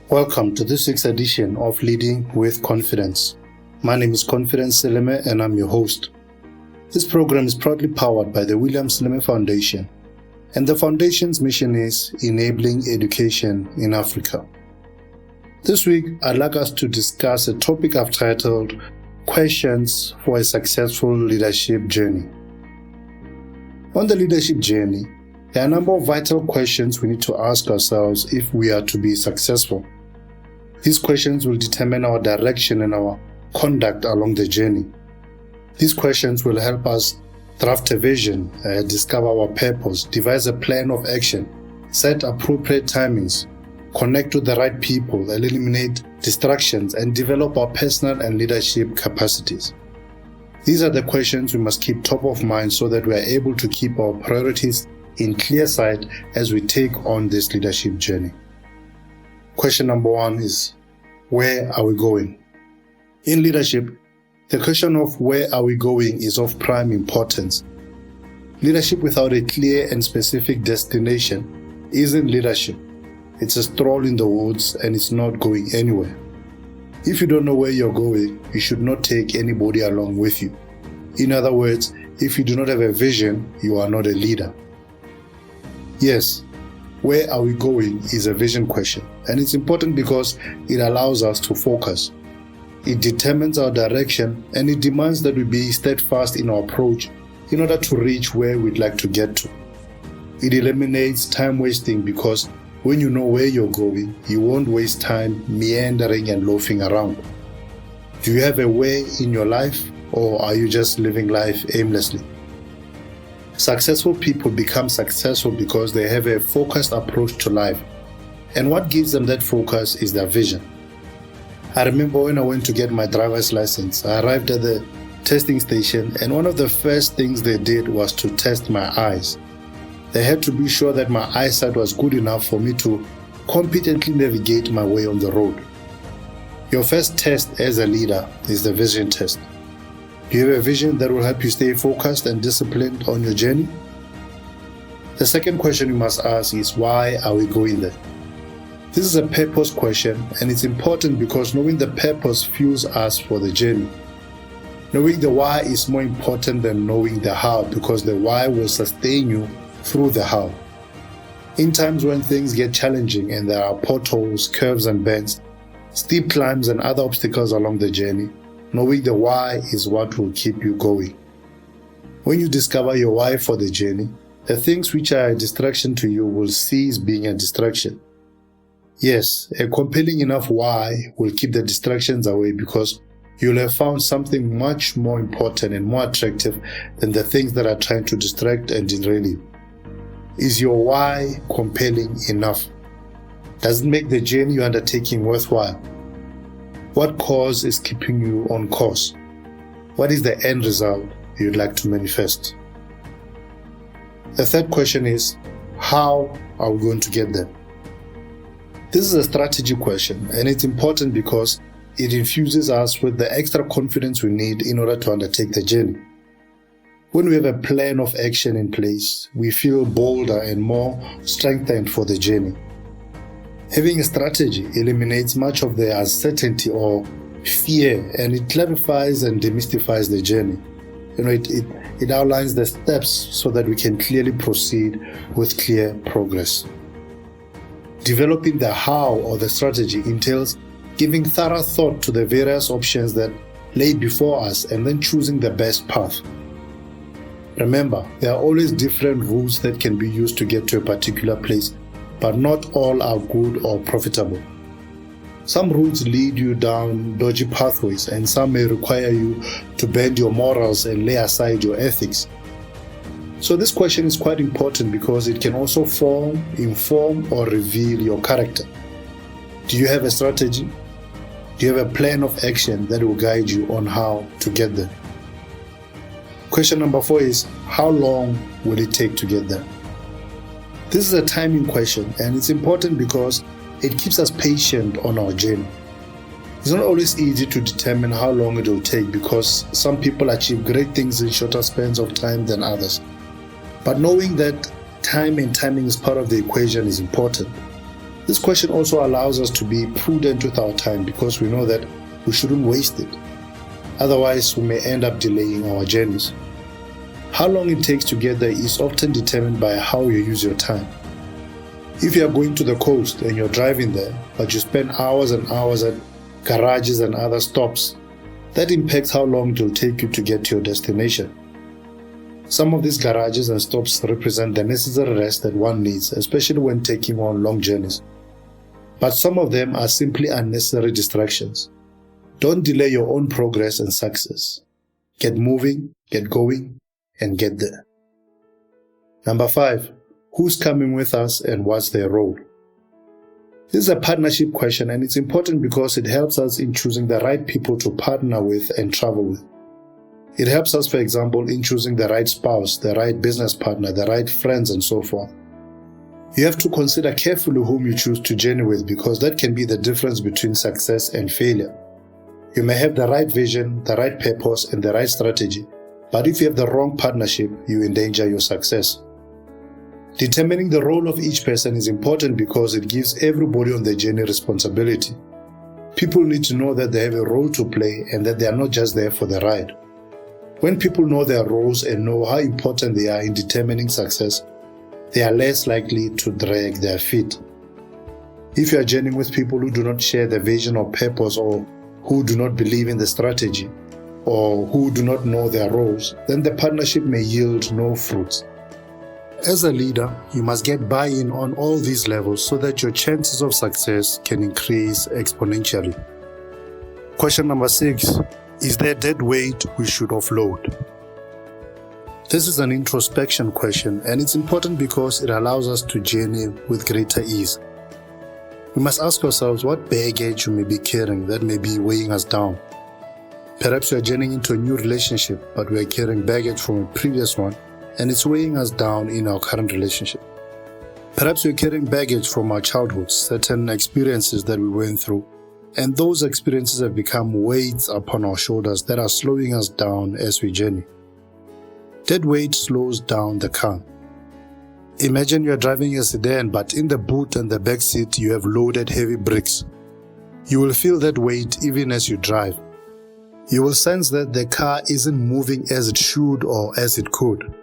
Welcome to this week's edition of Leading with Confidence. My name is Confidence Seleme and I'm your host. This program is proudly powered by the William Seleme Foundation, and the foundation's mission is enabling education in Africa. This week, I'd like us to discuss a topic I've titled Questions for a Successful Leadership Journey. On the leadership journey, there are a number of vital questions we need to ask ourselves if we are to be successful. These questions will determine our direction and our conduct along the journey. These questions will help us draft a vision, discover our purpose, devise a plan of action, set appropriate timings, connect with the right people, eliminate distractions, and develop our personal and leadership capacities. These are the questions we must keep top of mind so that we are able to keep our priorities in clear sight as we take on this leadership journey. Question number one is, where are we going? In leadership, the question of where are we going is of prime importance. Leadership without a clear and specific destination isn't leadership. It's a stroll in the woods and it's not going anywhere. If you don't know where you're going, you should not take anybody along with you. In other words, if you do not have a vision, you are not a leader. Yes, where are we going is a vision question, and it's important because it allows us to focus. It determines our direction and it demands that we be steadfast in our approach in order to reach where we'd like to get to. It eliminates time wasting because when you know where you're going, you won't waste time meandering and loafing around. Do you have a way in your life, or are you just living life aimlessly? Successful people become successful because they have a focused approach to life. And what gives them that focus is their vision. I remember when I went to get my driver's license, I arrived at the testing station, and one of the first things they did was to test my eyes. They had to be sure that my eyesight was good enough for me to competently navigate my way on the road. Your first test as a leader is the vision test. Do you have a vision that will help you stay focused and disciplined on your journey? The second question you must ask is, why are we going there? This is a purpose question, and it's important because knowing the purpose fuels us for the journey. Knowing the why is more important than knowing the how, because the why will sustain you through the how. In times when things get challenging and there are potholes, curves and bends, steep climbs and other obstacles along the journey, knowing the why is what will keep you going. When you discover your why for the journey, the things which are a distraction to you will cease being a distraction. Yes, a compelling enough why will keep the distractions away because you'll have found something much more important and more attractive than the things that are trying to distract and derail you. Is your why compelling enough? Does it make the journey you're undertaking worthwhile? What cause is keeping you on course? What is the end result you'd like to manifest? The third question is, how are we going to get there? This is a strategy question, and it's important because it infuses us with the extra confidence we need in order to undertake the journey. When we have a plan of action in place, we feel bolder and more strengthened for the journey. Having a strategy eliminates much of the uncertainty or fear, and it clarifies and demystifies the journey. It outlines the steps so that we can clearly proceed with clear progress. Developing the how or the strategy entails giving thorough thought to the various options that lay before us and then choosing the best path. Remember, there are always different routes that can be used to get to a particular place, but not all are good or profitable. Some routes lead you down dodgy pathways, and some may require you to bend your morals and lay aside your ethics. So this question is quite important because it can also form, inform, or reveal your character. Do you have a strategy? Do you have a plan of action that will guide you on how to get there? Question number 4 is, how long will it take to get there? This is a timing question, and it's important because it keeps us patient on our journey. It's not always easy to determine how long it will take because some people achieve great things in shorter spans of time than others. But knowing that time and timing is part of the equation is important. This question also allows us to be prudent with our time because we know that we shouldn't waste it. Otherwise, we may end up delaying our journeys. How long it takes to get there is often determined by how you use your time. If you are going to the coast and you're driving there, but you spend hours and hours at garages and other stops, that impacts how long it will take you to get to your destination. Some of these garages and stops represent the necessary rest that one needs, especially when taking on long journeys. But some of them are simply unnecessary distractions. Don't delay your own progress and success. Get moving, get going, and get there. Number 5. Who's coming with us and what's their role? This is a partnership question, and it's important because it helps us in choosing the right people to partner with and travel with. It helps us, for example, in choosing the right spouse, the right business partner, the right friends, and so forth. You have to consider carefully whom you choose to journey with because that can be the difference between success and failure. You may have the right vision, the right purpose, and the right strategy, but if you have the wrong partnership, you endanger your success. Determining the role of each person is important because it gives everybody on the journey responsibility. People need to know that they have a role to play and that they are not just there for the ride. When people know their roles and know how important they are in determining success, they are less likely to drag their feet. If you are journeying with people who do not share the vision or purpose, or who do not believe in the strategy, or who do not know their roles, then the partnership may yield no fruits. As a leader, you must get buy-in on all these levels so that your chances of success can increase exponentially. Question number 6. Is there dead weight we should offload? This is an introspection question, and it's important because it allows us to journey with greater ease. We must ask ourselves what baggage we may be carrying that may be weighing us down. Perhaps we are journeying into a new relationship, but we are carrying baggage from a previous one, and it's weighing us down in our current relationship. Perhaps we're carrying baggage from our childhood, certain experiences that we went through, and those experiences have become weights upon our shoulders that are slowing us down as we journey. Dead weight slows down the car. Imagine you are driving a sedan, but in the boot and the back seat you have loaded heavy bricks. You will feel that weight even as you drive. You will sense that the car isn't moving as it should or as it could.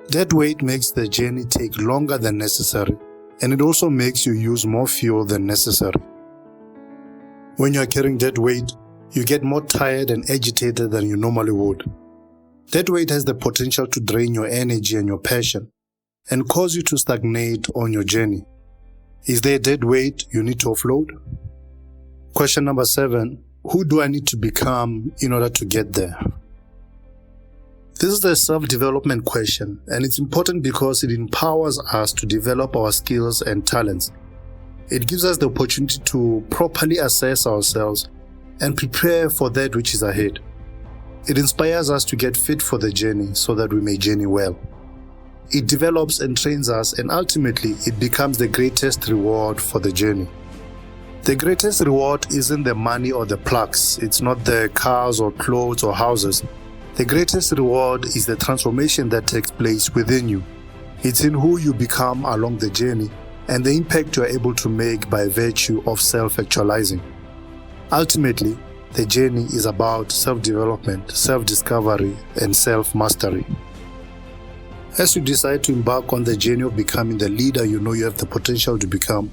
Dead weight makes the journey take longer than necessary, and it also makes you use more fuel than necessary. When you are carrying dead weight, you get more tired and agitated than you normally would. Dead weight has the potential to drain your energy and your passion, and cause you to stagnate on your journey. Is there dead weight you need to offload? Question number 7. Who do I need to become in order to get there? This is a self-development question, and it's important because it empowers us to develop our skills and talents. It gives us the opportunity to properly assess ourselves and prepare for that which is ahead. It inspires us to get fit for the journey so that we may journey well. It develops and trains us, and ultimately it becomes the greatest reward for the journey. The greatest reward isn't the money or the plaques. It's not the cars or clothes or houses. The greatest reward is the transformation that takes place within you. It's in who you become along the journey and the impact you are able to make by virtue of self-actualizing. Ultimately, the journey is about self-development, self-discovery, and self-mastery. As you decide to embark on the journey of becoming the leader you know you have the potential to become,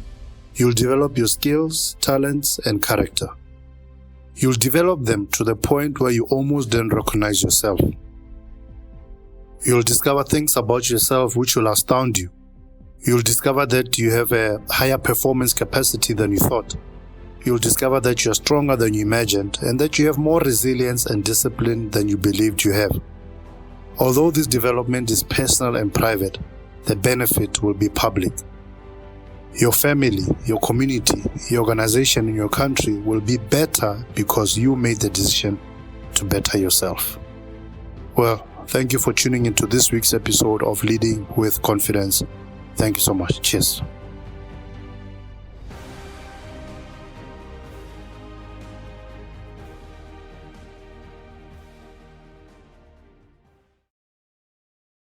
you'll develop your skills, talents, and character. You'll develop them to the point where you almost don't recognize yourself. You'll discover things about yourself which will astound you. You'll discover that you have a higher performance capacity than you thought. You'll discover that you're stronger than you imagined and that you have more resilience and discipline than you believed you have. Although this development is personal and private, the benefit will be public. Your family, your community, your organization, and your country will be better because you made the decision to better yourself. Well, thank you for tuning into this week's episode of Leading with Confidence. Thank you so much. Cheers.